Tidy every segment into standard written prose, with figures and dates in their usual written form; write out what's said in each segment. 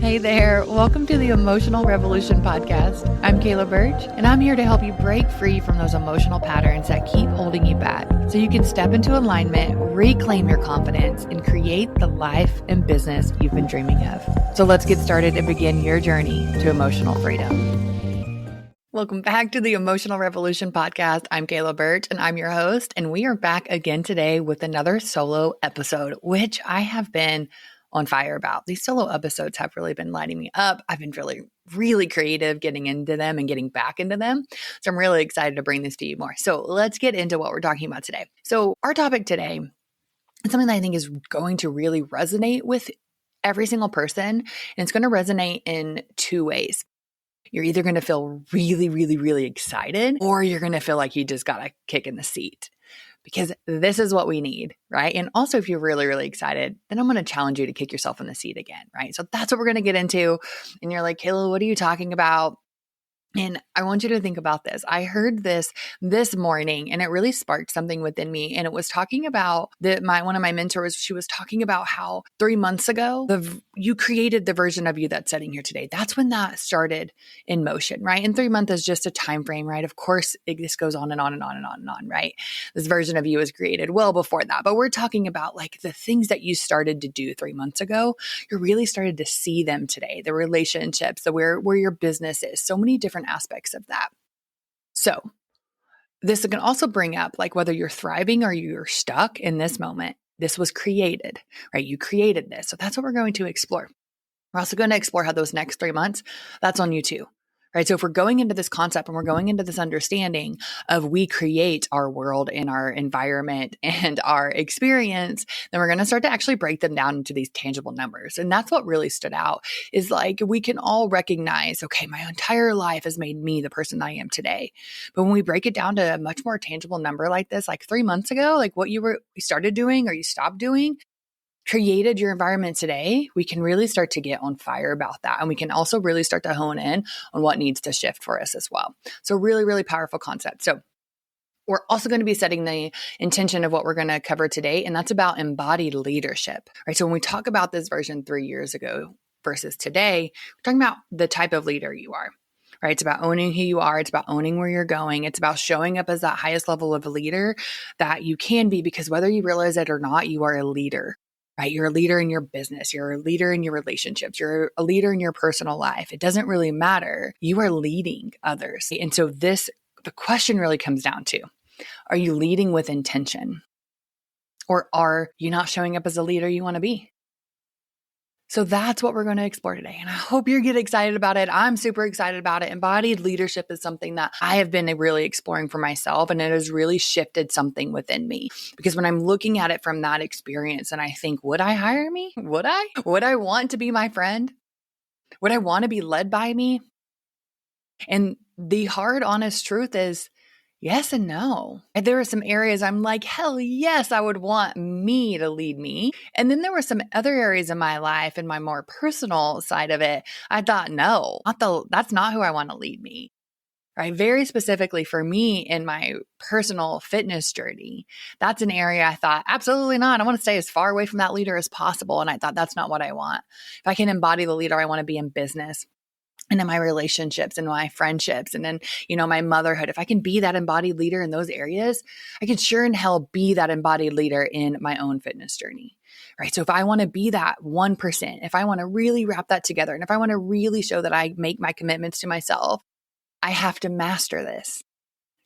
Hey there, welcome to the Emotional Revolution podcast. I'm Kayla Birch, and I'm here to help you break free from those emotional patterns that keep holding you back so you can step into alignment, reclaim your confidence, and create the life and business you've been dreaming of. So let's get started and begin your journey to emotional freedom. Welcome back to the Emotional Revolution podcast. I'm Kayla Birch, and I'm your host, and we are back again today with another solo episode, which I have been on fire about. These solo episodes have really been lighting me up. I've been really creative getting into them and getting back into them. So I'm really excited to bring this to you more. So let's get into what we're talking about today. So our topic today is something that I think is going to really resonate with every single person. And it's going to resonate in two ways. You're either going to feel really excited, or you're going to feel like you just got a kick in the seat. Because this is what we need, right? And also, if you're really excited, then I'm going to challenge you to kick yourself in the seat again, right? So that's what we're going to get into. And you're like, Kayla, what are you talking about? And I want you to think about this. I heard this morning, and it really sparked something within me. And it was talking about one of my mentors. She was talking about how 3 months ago, you created the version of you that's sitting here today. That's when that started in motion, right? And 3 months is just a time frame, right? Of course, this goes on and on and on and on and on, right? This version of you was created well before that. But we're talking about like the things that you started to do 3 months ago. You really started to see them today. The relationships, where your business is, so many different aspects of that. So this can also bring up like whether you're thriving or you're stuck in this moment. This was created, right? You created this. So that's what we're going to explore. We're also going to explore how those next 3 months, that's on you too. Right. So if we're going into this concept and we're going into this understanding of we create our world and our environment and our experience, then we're going to start to actually break them down into these tangible numbers. And that's what really stood out is like we can all recognize, okay, my entire life has made me the person I am today. But when we break it down to a much more tangible number like this, like 3 months ago, like what you started doing or you stopped doing, created your environment today, we can really start to get on fire about that. And we can also really start to hone in on what needs to shift for us as well. So really powerful concept. So we're also going to be setting the intention of what we're going to cover today. And that's about embodied leadership, right? So when we talk about this version 3 years ago versus today, we're talking about the type of leader you are. Right? It's about owning who you are. It's about owning where you're going. It's about showing up as that highest level of a leader that you can be, because whether you realize it or not, you are a leader. Right? You're a leader in your business. You're a leader in your relationships. You're a leader in your personal life. It doesn't really matter. You are leading others. And so the question really comes down to, are you leading with intention? Or are you not showing up as a leader you want to be? So that's what we're going to explore today. And I hope you get excited about it. I'm super excited about it. Embodied leadership is something that I have been really exploring for myself, and it has really shifted something within me. Because when I'm looking at it from that experience and I think, would I hire me? Would I? Would I want to be my friend? Would I want to be led by me? And the hard, honest truth is, yes and no. And there are some areas I'm like, hell yes, I would want me to lead me. And then there were some other areas in my life and my more personal side of it. I thought, no, that's not who I want to lead me. Right? Very specifically for me in my personal fitness journey, that's an area I thought, absolutely not. I want to stay as far away from that leader as possible. And I thought, that's not what I want. If I can embody the leader I want to be in business, and in my relationships and my friendships and then, my motherhood, if I can be that embodied leader in those areas, I can sure in hell be that embodied leader in my own fitness journey, right? So if I want to be that 1%, if I want to really wrap that together, and if I want to really show that I make my commitments to myself, I have to master this.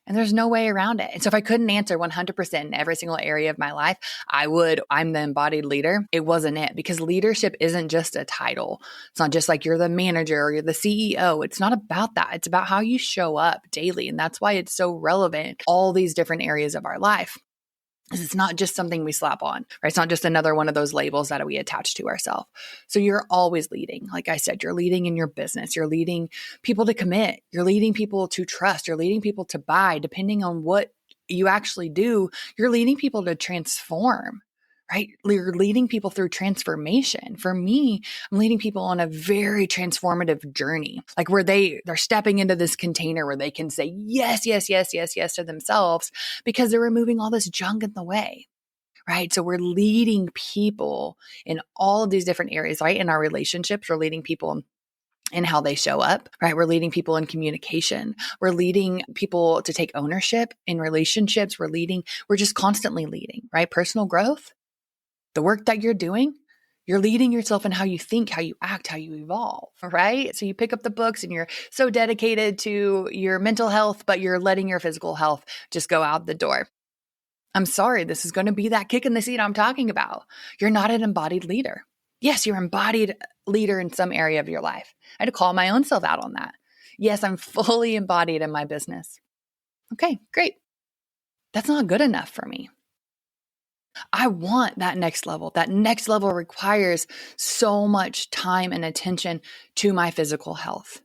And there's no way around it. And so if I couldn't answer 100% in every single area of my life, I'm the embodied leader. It wasn't it, because leadership isn't just a title. It's not just like you're the manager or you're the CEO. It's not about that. It's about how you show up daily. And that's why it's so relevant, all these different areas of our life. It's not just something we slap on, right? It's not just another one of those labels that we attach to ourselves. So you're always leading. Like I said, you're leading in your business. You're leading people to commit. You're leading people to trust. You're leading people to buy. Depending on what you actually do, you're leading people to transform, right? You're leading people through transformation. For me, I'm leading people on a very transformative journey, like where they're stepping into this container where they can say yes to themselves because they're removing all this junk in the way. right? So we're leading people in all of these different areas, right? In our relationships, we're leading people in how they show up, right? We're leading people in communication. We're leading people to take ownership in relationships. We're just constantly leading, right? Personal growth, the work that you're leading yourself in how you think, how you act, how you evolve, right? So you pick up the books and you're so dedicated to your mental health, but you're letting your physical health just go out the door. I'm sorry, this is going to be that kick in the seat I'm talking about. You're not an embodied leader. Yes, you're an embodied leader in some area of your life. I had to call my own self out on that. Yes, I'm fully embodied in my business. Okay, great. That's not good enough for me. I want that next level. That next level requires so much time and attention to my physical health.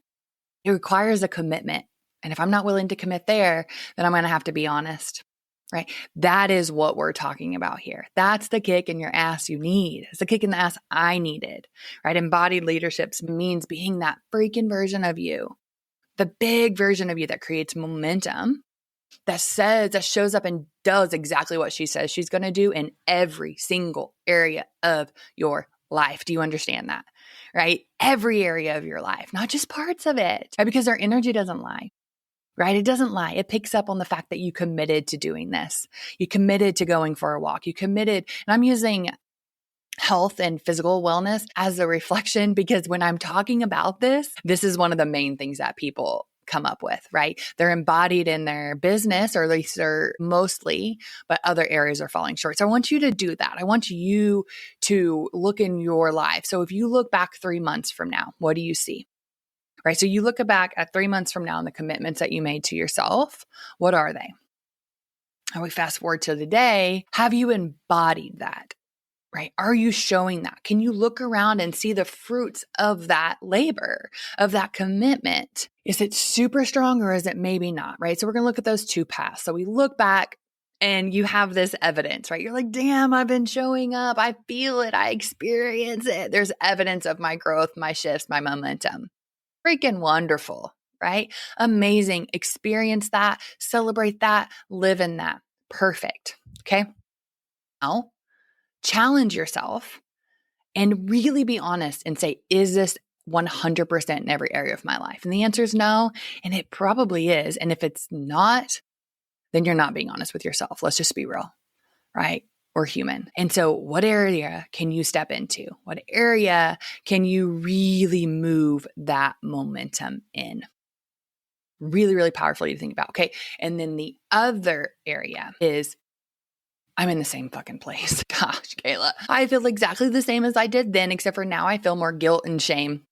It requires a commitment. And if I'm not willing to commit there, then I'm going to have to be honest, right? That is what we're talking about here. That's the kick in your ass you need. It's the kick in the ass I needed, right? Embodied leadership means being that freaking version of you, the big version of you that creates momentum, that shows up and does exactly what she says she's going to do in every single area of your life. Do you understand that? Right? Every area of your life, not just parts of it, right? Because our energy doesn't lie, right? It doesn't lie. It picks up on the fact that you committed to doing this. You committed to going for a walk. You committed, and I'm using health and physical wellness as a reflection because when I'm talking about this is one of the main things that people come up with, right? They're embodied in their business, or at least they're mostly, but other areas are falling short. So I want you to do that. I want you to look in your life. So if you look back 3 months from now, what do you see? Right? So you look back at 3 months from now and the commitments that you made to yourself, what are they? And we fast forward to today. Have you embodied that? Right? Are you showing that? Can you look around and see the fruits of that labor, of that commitment? Is it super strong or is it maybe not? Right? So we're going to look at those two paths. So we look back and you have this evidence, right? You're like, damn, I've been showing up. I feel it. I experience it. There's evidence of my growth, my shifts, my momentum. Freaking wonderful, right? Amazing. Experience that, celebrate that, live in that. Perfect. Okay. Now, challenge yourself and really be honest and say, is this 100% in every area of my life? And the answer is no. And it probably is. And if it's not, then you're not being honest with yourself. Let's just be real, right? We're human. And so what area can you step into? What area can you really move that momentum in? Really, really powerful to think about. Okay. And then the other area is, I'm in the same fucking place. Gosh, Kayla, I feel exactly the same as I did then, except for now I feel more guilt and shame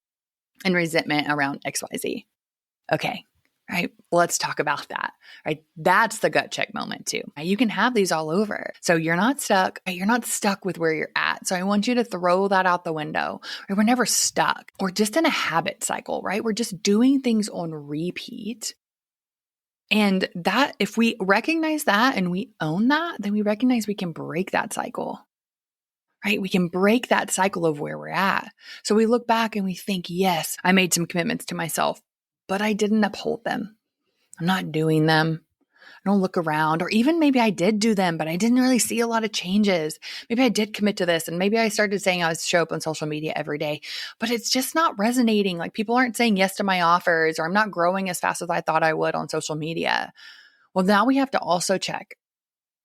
and resentment around XYZ. Okay, right? Let's talk about that, right? That's the gut check moment too. You can have these all over. So you're not stuck. You're not stuck with where you're at. So I want you to throw that out the window. Right? We're never stuck. We're just in a habit cycle, right? We're just doing things on repeat. And that, if we recognize that and we own that, then we recognize we can break that cycle, right? We can break that cycle of where we're at. So we look back and we think, yes, I made some commitments to myself, but I didn't uphold them. I'm not doing them. I don't look around, or even maybe I did do them, but I didn't really see a lot of changes. Maybe I did commit to this, and maybe I started saying I would show up on social media every day, but it's just not resonating. Like people aren't saying yes to my offers, or I'm not growing as fast as I thought I would on social media. Well, now we have to also check.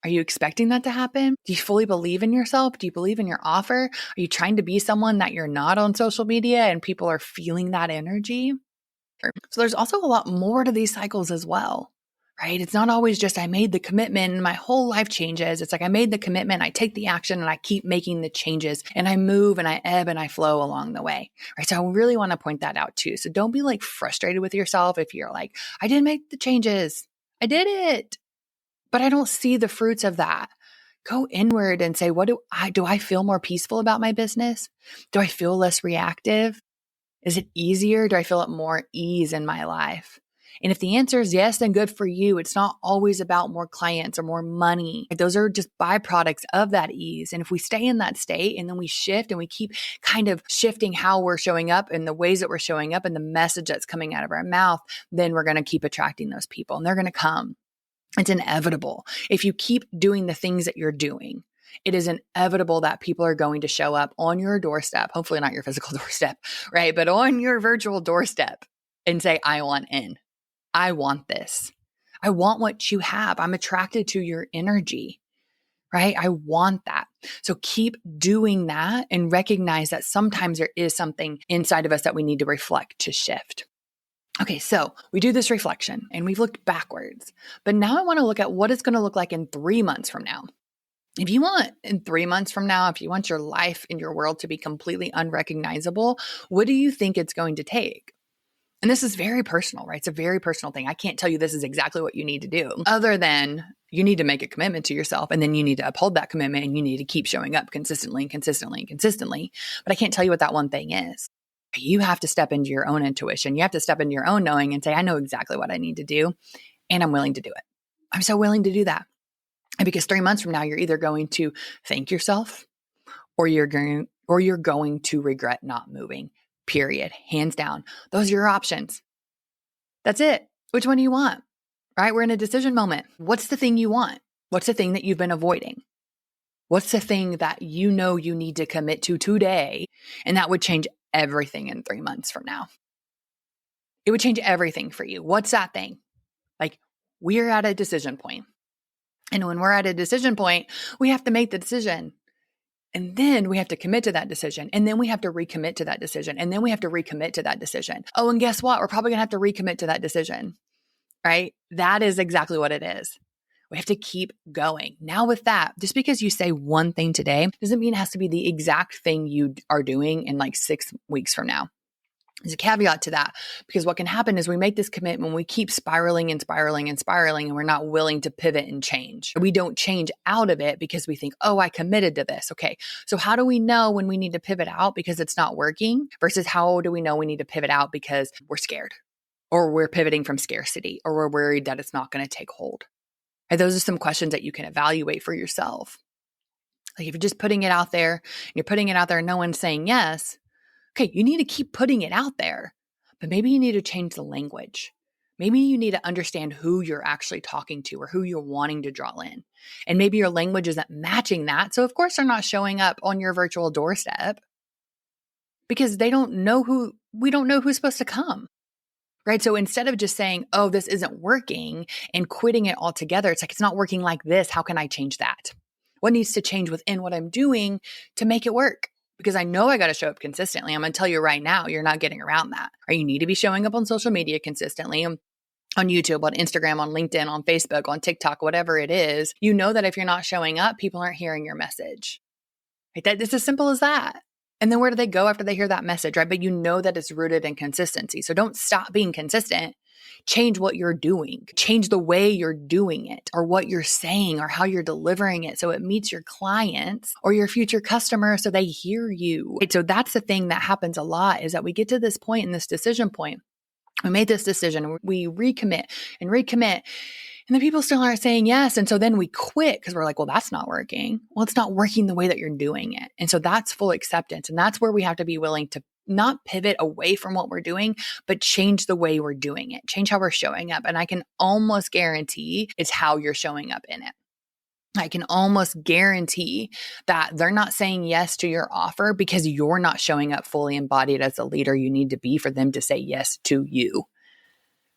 Are you expecting that to happen? Do you fully believe in yourself? Do you believe in your offer? Are you trying to be someone that you're not on social media and people are feeling that energy? So there's also a lot more to these cycles as well. Right? It's not always just I made the commitment and my whole life changes. It's like I made the commitment, I take the action, and I keep making the changes, and I move and I ebb and I flow along the way. Right? So I really want to point that out too. So don't be like frustrated with yourself if you're like, I didn't make the changes. I did it, but I don't see the fruits of that. Go inward and say, what do I feel more peaceful about my business? Do I feel less reactive? Is it easier? Do I feel at more ease in my life? And if the answer is yes, then good for you. It's not always about more clients or more money. Those are just byproducts of that ease. And if we stay in that state and then we shift and we keep kind of shifting how we're showing up and the ways that we're showing up and the message that's coming out of our mouth, then we're going to keep attracting those people and they're going to come. It's inevitable. If you keep doing the things that you're doing, It is inevitable that people are going to show up on your doorstep, hopefully not your physical doorstep, right? But on your virtual doorstep and say, I want in. I want this. I want what you have. I'm attracted to your energy, right? I want that. So keep doing that and recognize that sometimes there is something inside of us that we need to reflect to shift. Okay, so we do this reflection and we've looked backwards, but now I want to look at what it's going to look like in 3 months from now. If you want in 3 months from now, if you want your life and your world to be completely unrecognizable, what do you think it's going to take? And this is very personal, right? It's a very personal thing. I can't tell you this is exactly what you need to do, other than you need to make a commitment to yourself and then you need to uphold that commitment and you need to keep showing up consistently and consistently and consistently. But I can't tell you what that one thing is. You have to step into your own intuition. You have to step into your own knowing and say, I know exactly what I need to do and I'm willing to do it. I'm so willing to do that. And because 3 months from now, you're either going to thank yourself or you're going to regret not moving. Period. Hands down. Those are your options. That's it. Which one do you want? Right? We're in a decision moment. What's the thing you want? What's the thing that you've been avoiding? What's the thing that you know you need to commit to today? And that would change everything in 3 months from now. It would change everything for you. What's that thing? Like, we're at a decision point. And when we're at a decision point, we have to make the decision. And then we have to commit to that decision. And then we have to recommit to that decision. And then we have to recommit to that decision. Oh, and guess what? We're probably going to have to recommit to that decision, right? That is exactly what it is. We have to keep going. Now with that, just because you say one thing today doesn't mean it has to be the exact thing you are doing in like 6 weeks from now. There's a caveat to that, because what can happen is we make this commitment, we keep spiraling and spiraling and spiraling, and we're not willing to pivot and change. We don't change out of it because we think, oh, I committed to this. Okay, so how do we know when we need to pivot out because it's not working versus how do we know we need to pivot out because we're scared or we're pivoting from scarcity or we're worried that it's not going to take hold? And those are some questions that you can evaluate for yourself. Like if you're just putting it out there and you're putting it out there and no one's saying yes, okay, you need to keep putting it out there, but maybe you need to change the language. Maybe you need to understand who you're actually talking to or who you're wanting to draw in. And maybe your language isn't matching that. So of course they're not showing up on your virtual doorstep because we don't know who's supposed to come, right? So instead of just saying, oh, this isn't working and quitting it altogether, it's like, it's not working like this. How can I change that? What needs to change within what I'm doing to make it work? Because I know I got to show up consistently. I'm going to tell you right now, you're not getting around that. Or you need to be showing up on social media consistently, on YouTube, on Instagram, on LinkedIn, on Facebook, on TikTok, whatever it is. You know that if you're not showing up, people aren't hearing your message. Right? It's as simple as that. And then where do they go after they hear that message, right? But you know that it's rooted in consistency. So don't stop being consistent. Change what you're doing. Change the way you're doing it or what you're saying or how you're delivering it so it meets your clients or your future customers so they hear you. Right? So that's the thing that happens a lot, is that we get to this point in this decision point. We made this decision. We recommit and recommit. And then people still aren't saying yes. And so then we quit because we're like, well, that's not working. Well, it's not working the way that you're doing it. And so that's full acceptance. And that's where we have to be willing to not pivot away from what we're doing, but change the way we're doing it, change how we're showing up. And I can almost guarantee it's how you're showing up in it. I can almost guarantee that they're not saying yes to your offer because you're not showing up fully embodied as a leader you need to be for them to say yes to you,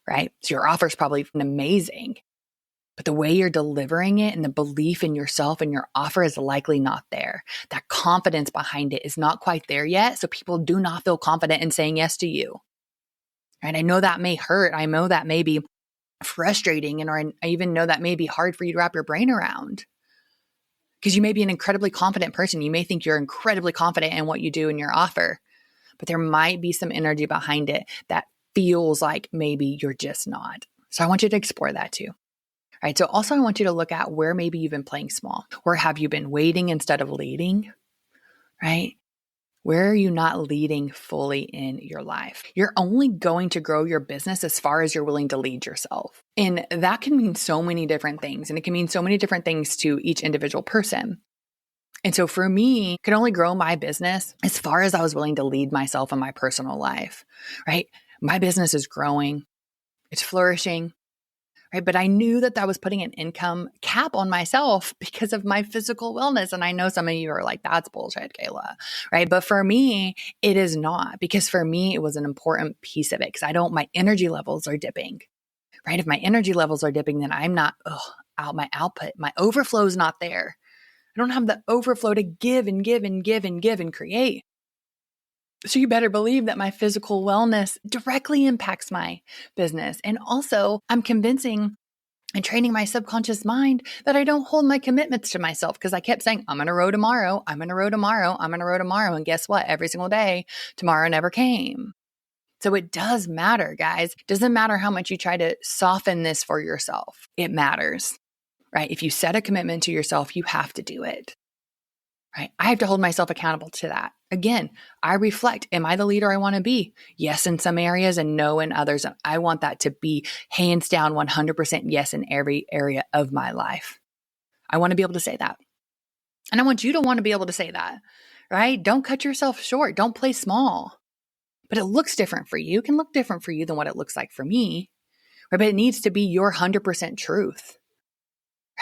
right? So your offer is probably amazing, but the way you're delivering it and the belief in yourself and your offer is likely not there. That confidence behind it is not quite there yet. So people do not feel confident in saying yes to you. And I know that may hurt. I know that may be frustrating. And I even know that may be hard for you to wrap your brain around. Because you may be an incredibly confident person. You may think you're incredibly confident in what you do in your offer. But there might be some energy behind it that feels like maybe you're just not. So I want you to explore that too. Right. So also I want you to look at where maybe you've been playing small. Where have you been waiting instead of leading? Right? Where are you not leading fully in your life? You're only going to grow your business as far as you're willing to lead yourself. And that can mean so many different things. And it can mean so many different things to each individual person. And so for me, I could only grow my business as far as I was willing to lead myself in my personal life. Right? My business is growing. It's flourishing. right? But I knew that that was putting an income cap on myself because of my physical wellness. And I know some of you are like, that's bullshit, Kayla, right? But for me, it is not, because for me, it was an important piece of it because my energy levels are dipping, right? If my energy levels are dipping, then I'm not, my output, my overflow is not there. I don't have the overflow to give and give and give and give and create. So you better believe that my physical wellness directly impacts my business. And also, I'm convincing and training my subconscious mind that I don't hold my commitments to myself, because I kept saying, I'm going to row tomorrow. I'm going to row tomorrow. I'm going to row tomorrow. And guess what? Every single day, tomorrow never came. So it does matter, guys. It doesn't matter how much you try to soften this for yourself. It matters, right? If you set a commitment to yourself, you have to do it. Right? I have to hold myself accountable to that. Again, I reflect, am I the leader I want to be? Yes, in some areas and no in others. I want that to be hands down 100% yes in every area of my life. I want to be able to say that. And I want you to want to be able to say that, right? Don't cut yourself short. Don't play small. But it looks different for you. It can look different for you than what it looks like for me. Right? But it needs to be your 100% truth.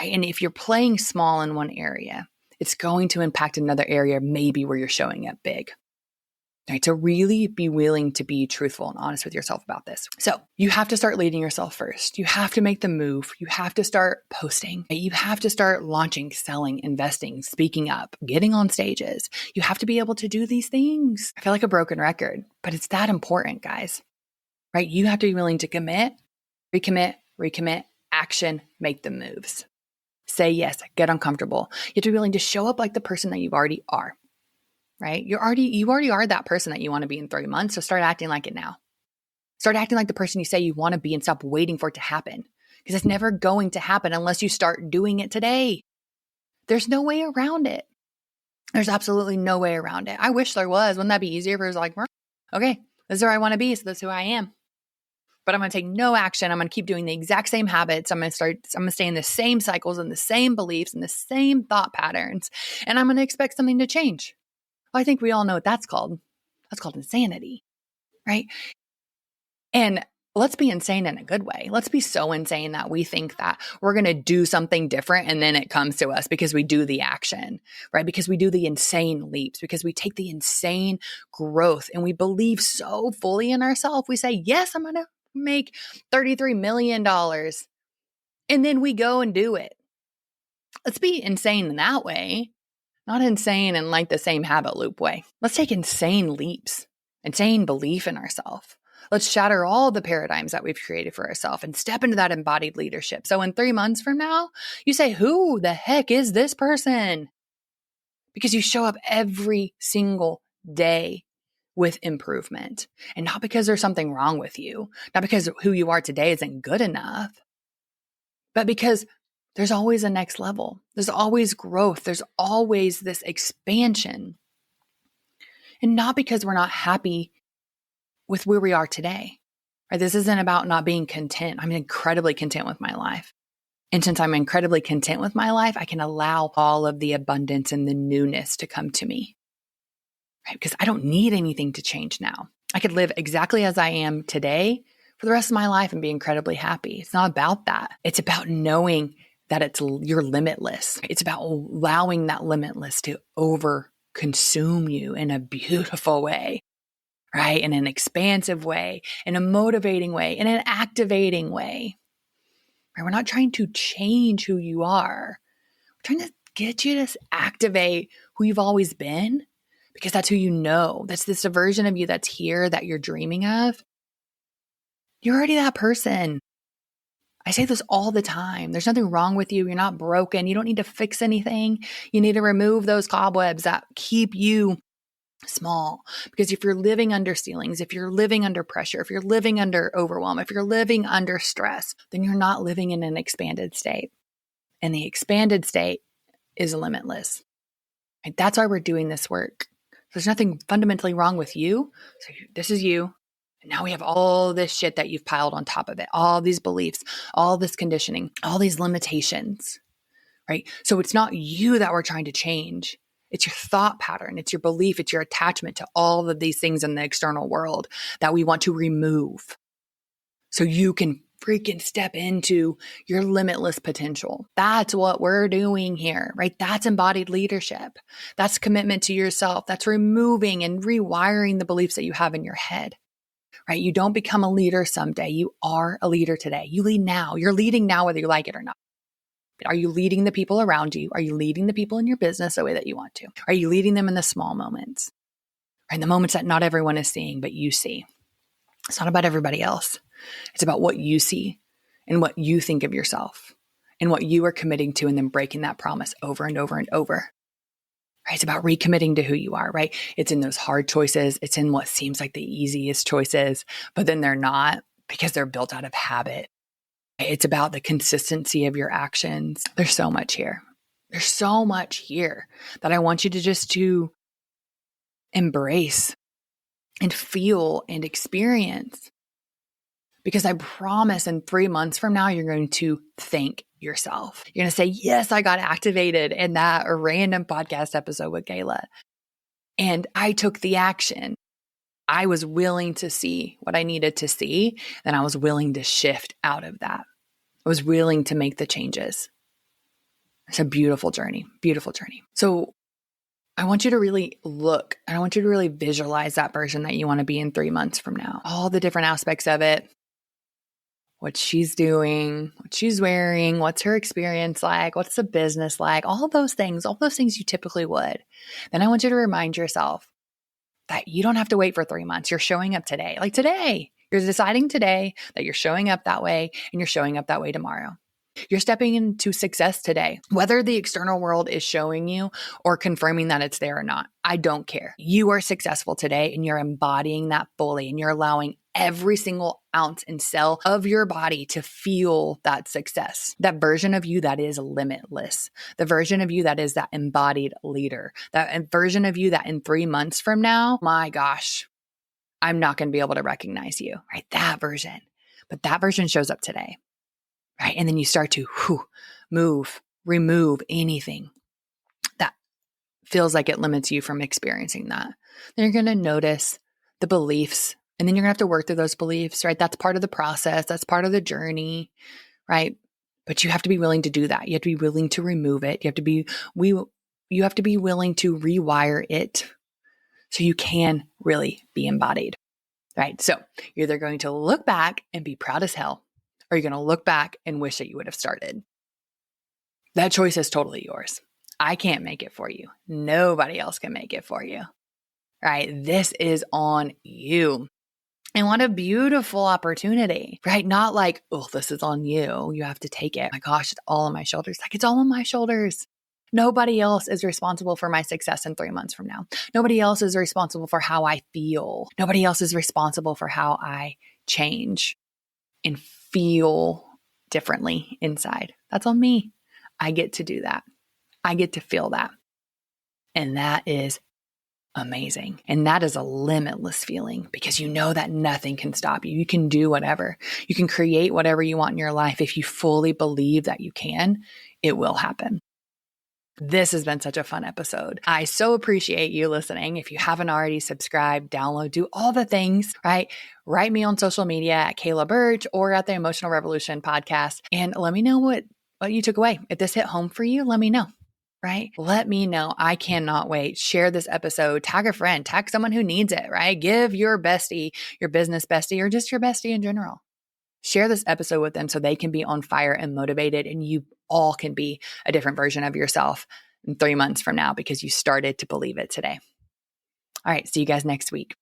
Right? And if you're playing small in one area, it's going to impact another area, maybe where you're showing up big. Right? So really be willing to be truthful and honest with yourself about this. So you have to start leading yourself first. You have to make the move. You have to start posting. You have to start launching, selling, investing, speaking up, getting on stages. You have to be able to do these things. I feel like a broken record, but it's that important, guys. Right? You have to be willing to commit, recommit, action, make the moves. Say yes, get uncomfortable. You have to be willing to show up like the person that you already are, right? You already are that person that you want to be in 3 months. So start acting like it now. Start acting like the person you say you want to be and stop waiting for it to happen, because it's never going to happen unless you start doing it today. There's no way around it. There's absolutely no way around it. I wish there was. Wouldn't that be easier if it was like, okay, this is where I want to be, so that's who I am. But I'm going to take no action. I'm going to keep doing the exact same habits. I'm going to stay in the same cycles and the same beliefs and the same thought patterns. And I'm going to expect something to change. Well, I think we all know what that's called. That's called insanity, right? And let's be insane in a good way. Let's be so insane that we think that we're going to do something different and then it comes to us because we do the action, right? Because we do the insane leaps, because we take the insane growth and we believe so fully in ourselves. We say, yes, I'm going to make $33 million. And then we go and do it. Let's be insane in that way, not insane in like the same habit loop way. Let's take insane leaps, insane belief in ourselves. Let's shatter all the paradigms that we've created for ourselves and step into that embodied leadership. So in 3 months from now, you say, who the heck is this person? Because you show up every single day with improvement, and not because there's something wrong with you, not because who you are today isn't good enough, but because there's always a next level. There's always growth. There's always this expansion. And not because we're not happy with where we are today. Right? This isn't about not being content. I'm incredibly content with my life. And since I'm incredibly content with my life, I can allow all of the abundance and the newness to come to me. Right? Because I don't need anything to change now. I could live exactly as I am today for the rest of my life and be incredibly happy. It's not about that. It's about knowing that you're limitless. It's about allowing that limitless to over-consume you in a beautiful way, right? In an expansive way, in a motivating way, in an activating way. Right? We're not trying to change who you are. We're trying to get you to activate who you've always been, because that's who you know. That's this version of you that's here that you're dreaming of. You're already that person. I say this all the time. There's nothing wrong with you. You're not broken. You don't need to fix anything. You need to remove those cobwebs that keep you small. Because if you're living under ceilings, if you're living under pressure, if you're living under overwhelm, if you're living under stress, then you're not living in an expanded state. And the expanded state is limitless. And that's why we're doing this work. There's nothing fundamentally wrong with you. So this is you. And now we have all this shit that you've piled on top of it, all these beliefs, all this conditioning, all these limitations, right? So it's not you that we're trying to change. It's your thought pattern. It's your belief. It's your attachment to all of these things in the external world that we want to remove so you can freaking step into your limitless potential. That's what we're doing here, right? That's embodied leadership. That's commitment to yourself. That's removing and rewiring the beliefs that you have in your head, right? You don't become a leader someday. You are a leader today. You lead now. You're leading now, whether you like it or not. Are you leading the people around you? Are you leading the people in your business the way that you want to? Are you leading them in the small moments? Right? In the moments that not everyone is seeing, but you see. It's not about everybody else. It's about what you see and what you think of yourself and what you are committing to, and then breaking that promise over and over and over. Right? It's about recommitting to who you are, right? It's in those hard choices. It's in what seems like the easiest choices, but then they're not, because they're built out of habit. It's about the consistency of your actions. There's so much here. There's so much here that I want you to just to embrace and feel and experience. Because I promise in 3 months from now, you're going to thank yourself. You're going to say, yes, I got activated in that random podcast episode with Kayla. And I took the action. I was willing to see what I needed to see. And I was willing to shift out of that. I was willing to make the changes. It's a beautiful journey, beautiful journey. So I want you to really look, and I want you to really visualize that version that you want to be in 3 months from now. All the different aspects of it, what she's doing, what she's wearing, what's her experience like, what's the business like, all those things you typically would. Then I want you to remind yourself that you don't have to wait for 3 months. You're showing up today. Like today, you're deciding today that you're showing up that way, and you're showing up that way tomorrow. You're stepping into success today, whether the external world is showing you or confirming that it's there or not. I don't care. You are successful today, and you're embodying that fully, and you're allowing every single ounce and cell of your body to feel that success, that version of you that is limitless, the version of you that is that embodied leader, that version of you that in 3 months from now, my gosh, I'm not going to be able to recognize you, right? That version. But that version shows up today, right? And then you start to remove anything that feels like it limits you from experiencing that. Then you're going to notice the beliefs, and then you're going to have to work through those beliefs, right? That's part of the process. That's part of the journey, right? But you have to be willing to do that. You have to be willing to remove it. You have to be willing to rewire it so you can really be embodied, right? So you're either going to look back and be proud as hell, or you're going to look back and wish that you would have started. That choice is totally yours. I can't make it for you. Nobody else can make it for you, right? This is on you. And what a beautiful opportunity, right? Not like, oh, this is on you. You have to take it. My gosh, it's all on my shoulders. Like, it's all on my shoulders. Nobody else is responsible for my success in 3 months from now. Nobody else is responsible for how I feel. Nobody else is responsible for how I change and feel differently inside. That's on me. I get to do that. I get to feel that. And that is amazing. And that is a limitless feeling, because you know that nothing can stop you. You can do whatever. You can create whatever you want in your life. If you fully believe that you can, it will happen. This has been such a fun episode. I so appreciate you listening. If you haven't already subscribed, download, do all the things, right? Write me on social media at Kayla Birch or at the Emotional Revolution podcast, and let me know what you took away. If this hit home for you, let me know. Right? Let me know. I cannot wait. Share this episode. Tag a friend. Tag someone who needs it, right? Give your bestie, your business bestie, or just your bestie in general. Share this episode with them so they can be on fire and motivated, and you all can be a different version of yourself in 3 months from now because you started to believe it today. All right. See you guys next week.